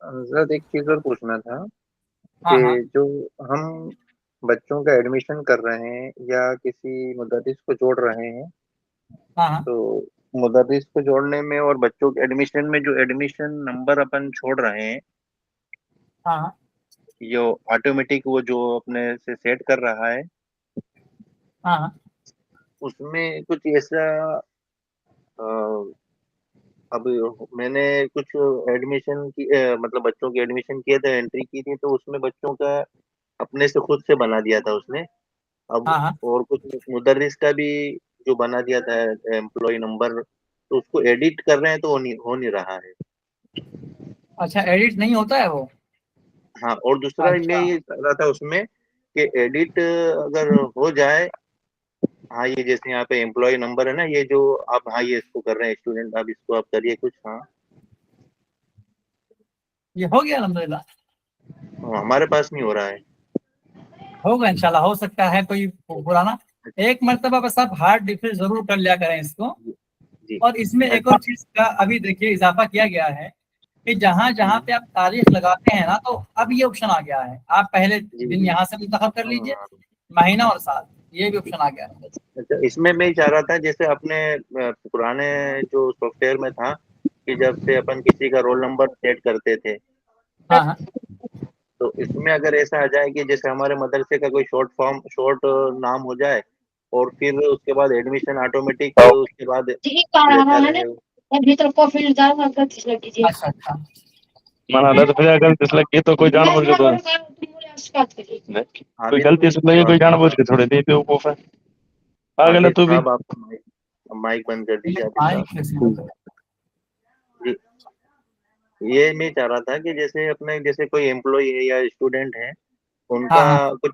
हजरत एक चीज और पूछना था हाँ हाँ कि जो हम बच्चों का एडमिशन कर रहे हैं या किसी मुदर्रिस को जोड़ रहे हैं, हाँ हाँ तो मुदर्रिस को जोड़ने में और बच्चों के एडमिशन में जो एडमिशन नंबर अपन छोड़ रहे हैं, हाँ हाँ ये ऑटोमेटिक वो जो अपने से सेट कर रहा है, हाँ हाँ उसमें कुछ ऐसा अब मैंने कुछ एडमिशन की मतलब बच्चों की एडमिशन किए थे, एंट्री की थी, तो उसमें बच्चों का अपने से खुद से बना दिया था उसने। अब हाँ हाँ। और कुछ मुदर्रिस का भी जो बना दिया था एम्प्लॉय नंबर, तो उसको एडिट कर रहे हैं तो हो नहीं रहा है। अच्छा एडिट नहीं होता है वो? हाँ, और दूसरा मैं अच्छा ये कह रहा था उसमें कि एडिट अगर हो जाए, हाँ ये जैसे यहाँ पे एम्प्लॉय नंबर है ना, ये जो आप, हाँ ये इसको कर रहे हैं स्टूडेंट, आप इसको आप करिए कुछ। हाँ ये हो गया अल्हम्दुलिल्लाह। हमारे पास नहीं हो रहा है। होगा इंशाल्लाह, हो सकता है कोई पुराना। एक मर्तबा बस आप हार्ड रिफ्रेश जरूर कर लिया करें इसको। जी। और इसमें एक और चीज का अभी देखिए इजाफा किया गया है کہ जहाँ जहाँ पे आप तारीख लगाते हैं ना, तो अब ये ऑप्शन आ गया है, आप पहले जी दिन जी यहाँ से मुंतखब कर लीजिए, हाँ। महीना और साल, ये भी ऑप्शन आ गया है। अच्छा, इसमें मैं चाह रहा था जैसे अपने पुराने जो सॉफ्टवेयर में था कि जब से अपन किसी का रोल नंबर सेट करते थे, हाँ हाँ तो इसमें अगर ऐसा आ जाए कि जैसे हमारे मदरसे का कोई शॉर्ट नाम हो जाए और फिर उसके बाद एडमिशन ऑटोमेटिक उसके बाद लेता रहे। अच्छा अच्छा। माना तो फिर अगर गलती से लगी तो कोई जानबूझ के तो नहीं, कोई हामिद गलती से लगी, कोई जानबूझ के थोड़ी दी बेवकूफ है, पागल है आबिद तू भी। साहब, आप माइक बंद कर दीजिए आबिद माइक साहब। कैसे होता है? जी, ये मैं चाह रहा था कि जैसे अपने जैसे कोई एम्प्लॉय है या स्टूडेंट है, हाँ उनका हाँ कुछ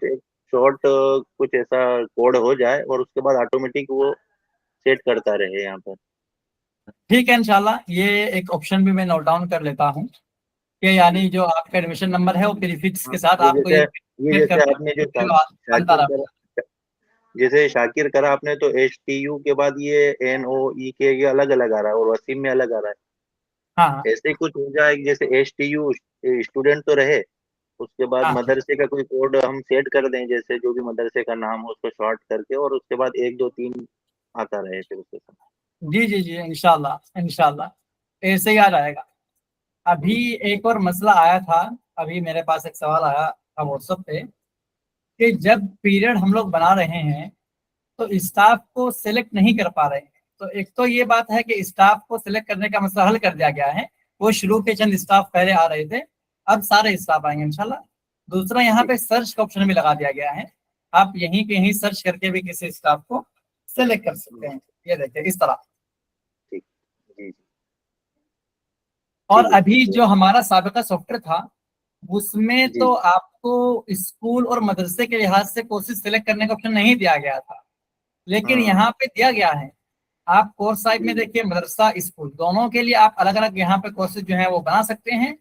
शॉर्ट कुछ ऐसा कोड हो जाए और उसके बाद ऑटोमेटिक वो सेट करता रहे यहाँ पर। ठीक है, इंशाल्लाह ये एक ऑप्शन भी मैं नोट डाउन कर लेता हूँ कि यानी जो आपका एडमिशन नंबर है वो प्रीफिक्स के हाँ, साथ आपको ये ये जैसे कर दें, आपने जो फिर वो बनता शाकिर रहा। करा, जैसे शाकिर करा आपने तो HTU के बाद ये NOE ये अलग अलग आ रहा है और वसीम में अलग आ रहा है। हाँ हाँ ऐसे ही कुछ हो जाए कि जैसे HTU स्टूडेंट तो रहे, उसके बाद हाँ मदरसे का कोई कोड हम सेट कर दें, जैसे जो भी मदरसे का नाम हो उसको शॉर्ट करके, और उसके बाद 1 2 3 आता रहे फिर उसके साथ। जी जी जी, इंशाल्लाह इंशाल्लाह ऐसे ही आ जाएगा। अभी एक और मसला आया था, अभी मेरे पास एक सवाल आया था व्हाट्सएप पे कि जब पीरियड हम लोग बना रहे हैं तो स्टाफ को सिलेक्ट नहीं कर पा रहे हैं। तो एक तो ये बात है कि स्टाफ को सिलेक्ट करने का मसला हल कर दिया गया है, वो शुरू के चंद स्टाफ पहले आ रहे थे, अब सारे स्टाफ आएंगे इंशाल्लाह। दूसरा यहाँ जी पे सर्च का ऑप्शन भी लगा दिया गया है, आप यहीं के यहीं सर्च करके भी किसी स्टाफ को सिलेक्ट कर सकते हैं। ये देखिए इस तरह। ठीक। जी जी और ठीक है अभी ठीक जो हमारा साबिका सॉफ्टवेयर था उसमें है। जी तो आपको स्कूल और मदरसे के लिहाज से कोर्सेज सिलेक्ट करने का ऑप्शन नहीं दिया गया था, लेकिन हाँ यहाँ पे दिया गया है। आप कोर्स साइड में जी देखिए, मदरसा स्कूल दोनों के लिए आप अलग अलग यहाँ पे कोर्सेज जो है वो बना सकते हैं।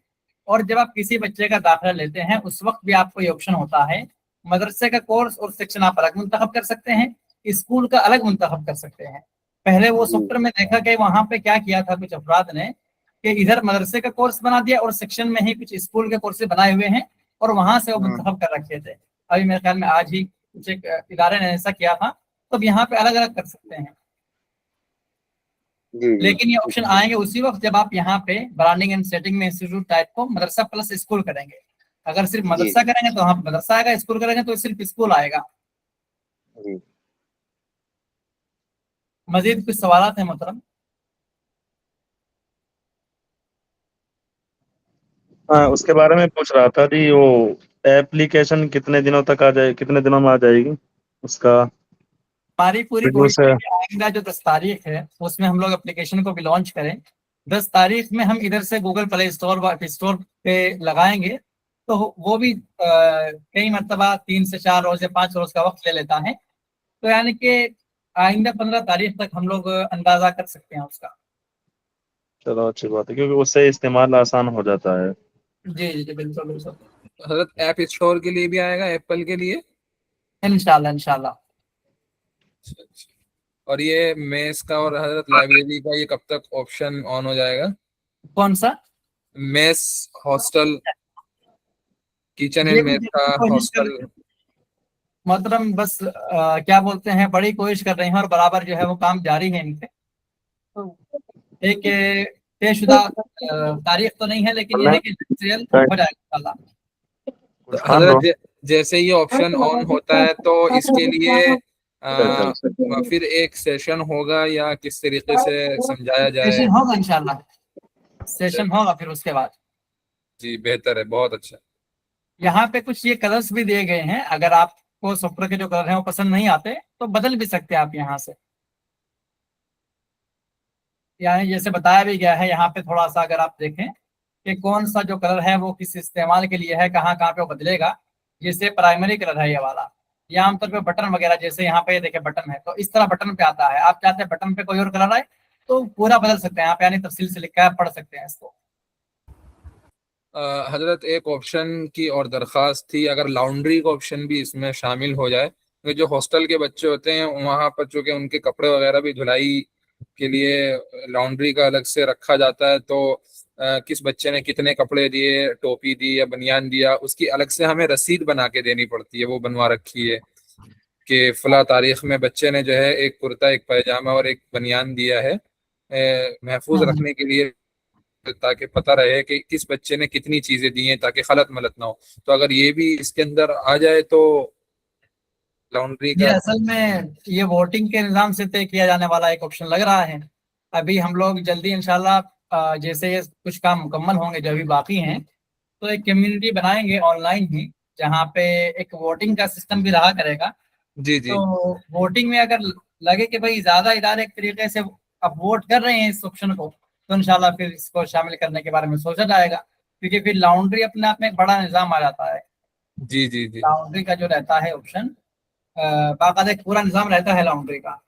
और जब आप किसी बच्चे का दाखिला लेते हैं उस वक्त भी आपको ये ऑप्शन होता है, मदरसे का कोर्स और सेक्शन आप अलग मुंतखब कर सकते हैं, स्कूल का अलग मुंतखब कर सकते हैं। पहले वो जी सॉफ्टवेयर में देखा कि वहां पे क्या किया था कुछ अफराद ने कि इधर मदरसे का कोर्स बना दिया और सेक्शन में ही कुछ स्कूल के कोर्सेज बनाए हुए हैं और वहां से वो मुंतखब कर रखे थे। अभी मेरे ख्याल में आज ही कुछ एक इदारे ने ऐसा किया था, तो अब यहाँ पे अलग अलग कर सकते हैं। जी जी लेकिन ये ऑप्शन आएंगे उसी वक्त जब आप यहाँ पे ब्रांडिंग एंड सेटिंग में इंस्टीट्यूट टाइप को मदरसा प्लस स्कूल करेंगे। अगर सिर्फ जी मदरसा करेंगे तो वहाँ पे मदरसा आएगा, स्कूल करेंगे तो सिर्फ स्कूल आएगा। जी। मजीद कुछ सवाल हैं मोहतरम? हाँ, उसके बारे में पूछ रहा था जी, वो एप्लीकेशन कितने दिनों तक आ जाए, कितने दिनों में आ जाएगी उसका हमारी पूरी वीडियो कोशिश से? है कि आइंदा जो 10 तारीख है उसमें हम लोग एप्लीकेशन को भी लॉन्च करें। 10 तारीख में हम इधर से गूगल प्ले स्टोर व ऐप स्टोर पे लगाएंगे, तो वो भी कई मरतबा 3 से 4 रोज या 5 रोज का वक्त ले लेता है। तो यानी कि आइंदा 15 तारीख तक हम लोग अंदाजा कर सकते हैं उसका। चलो अच्छी बात है, क्योंकि उससे इस्तेमाल आसान हो जाता है। जी जी जी, बिल्कुल बिल्कुल, हजरत ऐप स्टोर के लिए भी आएगा, एप्पल के लिए? इंशाल्लाह इंशाल्लाह। अच्छा, अच्छा। और ये मेस का और हजरत लाइब्रेरी का ये कब तक ऑप्शन ऑन हो जाएगा? कौन सा? मेस, हॉस्टल, किचन ये एंड भी मेस का देखिए कोशिश कर हॉस्टल। मोहतरम, बस क्या बोलते हैं, बड़ी कोशिश कर रहे हैं और बराबर जो है वो काम जारी है इनके। तो एक तयशुदा तारीख तो नहीं है, लेकिन ये है कि सेल हो जाएगा इंशाल्लाह। तो मान लो। हजरत जैसे ये ऑप्शन ऑन होता है तो इसके लिए आ, फिर एक सेशन होगा या किस तरीके से समझाया जाए? सेशन होगा इंशाल्लाह, सेशन होगा फिर उसके बाद। जी बेहतर है, बहुत अच्छा। यहाँ पे कुछ ये कलर्स भी दिए गए हैं, अगर आपको सॉफ्टवेयर के जो कलर हैं वो पसंद नहीं आते तो बदल भी सकते हैं आप यहाँ से। यानी जैसे बताया भी गया है यहाँ पे, थोड़ा सा अगर आप देखें कि कौन सा जो कलर है वो किस इस्तेमाल के लिए है, कहाँ कहाँ पे वो बदलेगा। जैसे प्राइमरी कलर है ये वाला, ये आमतौर पे बटन वगैरह, जैसे यहाँ पे देखे बटन है तो इस तरह बटन पे आता है। आप चाहते हैं बटन पे कोई और कलर आए तो पूरा बदल सकते हैं यहाँ पे, यानी तफसील से लिखा है, पढ़ सकते हैं इसको। हजरत एक ऑप्शन की और दरख्वास्त थी, अगर लॉन्ड्री का ऑप्शन भी इसमें शामिल हो जाए, क्योंकि जो हॉस्टल के बच्चे होते हैं वहाँ पर चूंकि उनके कपड़े वगैरह भी धुलाई के लिए लॉन्ड्री का अलग से रखा जाता है, तो किस बच्चे ने कितने कपड़े दिए, टोपी दी या बनियान दिया, उसकी अलग से हमें रसीद बना के देनी पड़ती है, वो बनवा रखी है कि फला तारीख में बच्चे ने जो है एक कुर्ता, एक पैजामा और एक बनियान दिया है महफूज रखने के लिए, ताकि पता रहे कि किस बच्चे ने कितनी चीजें दी हैं, ताकि खलत मलत ना हो। तो अगर ये भी इसके अंदर आ जाए तो लॉन्ड्री ये का असल में ये वोटिंग के निज़ाम से तय किया जाने वाला एक ऑप्शन लग रहा है। अभी हम लोग जल्दी इंशाल्लाह जैसे ये कुछ काम मुकम्मल होंगे जो अभी बाकी हैं, तो एक कम्युनिटी बनाएंगे ऑनलाइन ही, जहाँ पे एक वोटिंग का सिस्टम भी रहा करेगा। जी जी तो वोटिंग में अगर लगे कि भाई ज्यादा इदारे एक तरीके से अब वोट कर रहे हैं इस ऑप्शन को, तो इंशाल्लाह फिर इसको शामिल करने के बारे में सोचा जाएगा, क्योंकि फिर लॉन्ड्री अपने आप में एक बड़ा निज़ाम आ जाता है। जी जी जी लॉन्ड्री का जो रहता है ऑप्शन, बाकायदा एक पूरा निज़ाम रहता है लॉन्ड्री का,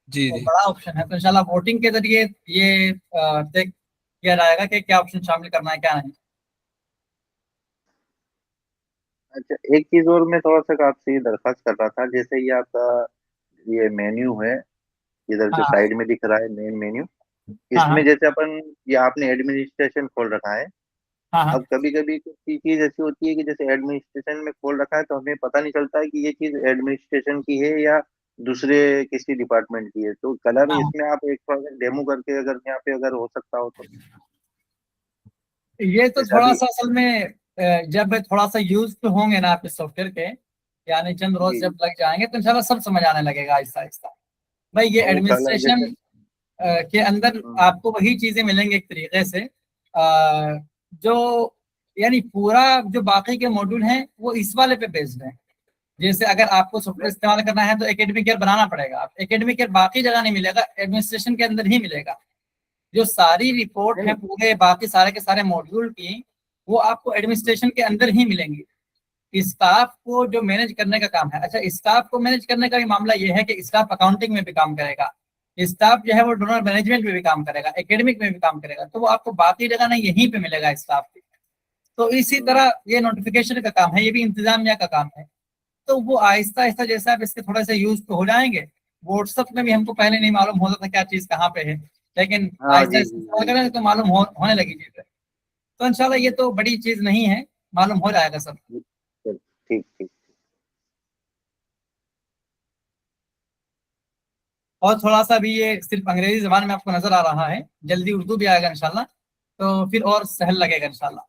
जी तो जी बड़ा ऑप्शन है। तो इंशाल्लाह वोटिंग के जरिए ये तय किया जाएगा कि क्या ऑप्शन शामिल करना है क्या नहीं। अच्छा, एक चीज और मैं थोड़ा सा आपसे ये दरख्वास्त कर रहा था, जैसे ये आपका ये मेन्यू है, इधर जो हाँ साइड में दिख रहा है मेन मेन्यू, हाँ इसमें जैसे अपन ये आपने एडमिनिस्ट्रेशन खोल रखा है। हाँ हाँ अब कभी कभी कुछ चीज ऐसी होती है कि जैसे एडमिनिस्ट्रेशन में खोल रखा है तो हमें पता नहीं चलता है कि ये चीज एडमिनिस्ट्रेशन की है या दूसरे किसी डिपार्टमेंट की है। तो कलर हाँ। इसमें आप एक डेमो करके अगर यहाँ पे अगर हो सकता हो तो। ये तो जैसे थोड़ा अभी सा असल में जब थोड़ा सा यूज तो होंगे ना आप इस सॉफ्टवेयर के, यानी चंद रोज जी जब लग जाएंगे तो इंशाल्लाह सब समझ आने लगेगा आहिस्ता आहिस्ता। भाई ये और वो कलर एडमिनिस्ट्रेशन जैसे के अंदर आपको वही चीजें मिलेंगी एक तरीके से, जो यानी पूरा जो बाकी के मॉड्यूल हैं वो इस वाले पे बेस्ड है। जैसे अगर आपको सॉफ्टवेयर इस्तेमाल करना है तो एकेडमिक ईयर बनाना पड़ेगा, आप एकेडमिक ईयर बाकी जगह नहीं मिलेगा, एडमिनिस्ट्रेशन के अंदर ही मिलेगा। जो सारी रिपोर्ट है पूरे बाकी सारे के सारे मॉड्यूल की, वो आपको एडमिनिस्ट्रेशन के अंदर ही मिलेंगी। स्टाफ को जो मैनेज करने का काम है, अच्छा स्टाफ को मैनेज करने का भी मामला ये है कि स्टाफ अकाउंटिंग में भी काम करेगा, स्टाफ जो है वो डोनर मैनेजमेंट में भी काम करेगा, एकेडमिक में भी काम करेगा, तो वो आपको बाकी जगह नहीं यहीं पे मिलेगा स्टाफ की। तो इसी तरह ये नोटिफिकेशन का काम है, ये भी इंतजामिया का काम है। तो वो आहिस्ता आहिस्ता जैसे आप इसके थोड़े से यूज तो हो जाएंगे, व्हाट्सएप में भी हमको पहले नहीं मालूम होता था क्या चीज कहाँ पे है, लेकिन हाँ आहिस्ता जी आहिस्ता जी इस्तेमाल जी करेंगे तो मालूम होने लगी चीजें। तो इंशाल्लाह ये तो बड़ी चीज नहीं है, मालूम हो जाएगा सब। चल, ठीक ठीक। और थोड़ा सा भी ये सिर्फ अंग्रेजी जबान में आपको नजर आ रहा है, जल्दी उर्दू भी आएगा इंशाल्लाह, तो फिर और सहल लगेगा इंशाल्लाह।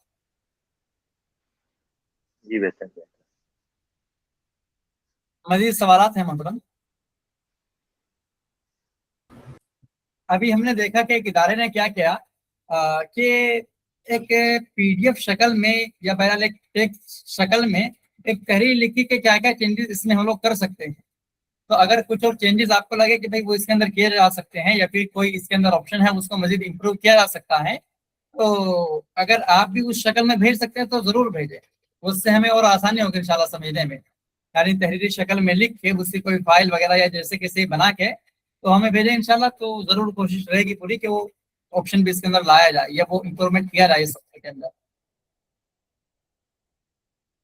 जी बेहतर बेहतर। मजीद सवालात हैं मोहतरम? अभी हमने देखा कि एक इदारे ने क्या किया कि एक पीडीएफ शक्ल में या बहरहाल एक टेक्स्ट शक्ल में एक तहरीर लिखी कि क्या क्या चेंजेस इसमें हम लोग कर सकते हैं। तो अगर कुछ और चेंजेस आपको लगे कि भाई वो इसके अंदर किए जा सकते हैं या फिर कोई इसके अंदर ऑप्शन है उसको मजीद इम्प्रूव किया जा सकता है, तो अगर आप भी उस शक्ल में भेज सकते हैं तो जरूर भेजें, उससे हमें और आसानी होगी इंशाल्लाह समझने में। यानी तहरीरी शक्ल में लिख के उसकी कोई फाइल वगैरह या जैसे किसी बना के तो हमें भेजें इंशाल्लाह, तो जरूर कोशिश रहेगी पूरी कि वो ऑप्शन भी इसके अंदर लाया जाए या वो इम्प्रूवमेंट किया जाए इस सॉफ्टवेयर के अंदर।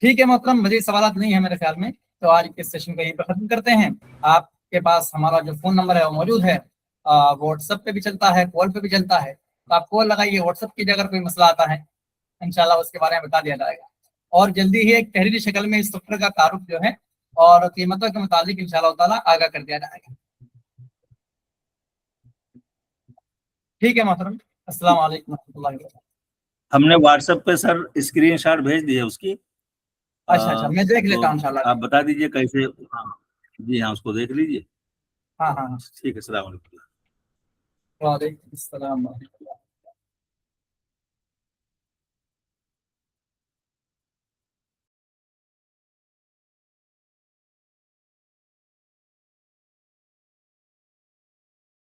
ठीक है मोहतरम, मजीद सवाल नहीं है मेरे ख्याल में, तो आज के सेशन को यहीं पर खत्म करते हैं। आपके पास हमारा जो फोन नंबर है वो मौजूद है, व्हाट्सएप पे भी चलता है, कॉल पे भी चलता है, तो आप कॉल लगाइए, व्हाट्सएप की अगर कोई मसला आता है इंशाल्लाह उसके बारे में बता दिया जाएगा। और जल्दी ही एक तहरीरी शक्ल में इस सॉफ्टवेयर का तारुफ जो है और कीमतों के मुताबिक इंशाल्लाह ताला आगाह कर दिया जाएगा। ठीक है मोहतरम, अस्सलाम वालेकुम रहमतुल्लाहि व बरकातहू। हमने व्हाट्सएप पे सर स्क्रीनशॉट भेज दिए उसकी। अच्छा मैं देख लेता हूँ तो इंशाल्लाह। आप बता दीजिए कैसे। हाँ जी हाँ, उसको देख लीजिए। हाँ हाँ हाँ, ठीक है, सलाम अलैकुम। वालेकुम अस्सलाम।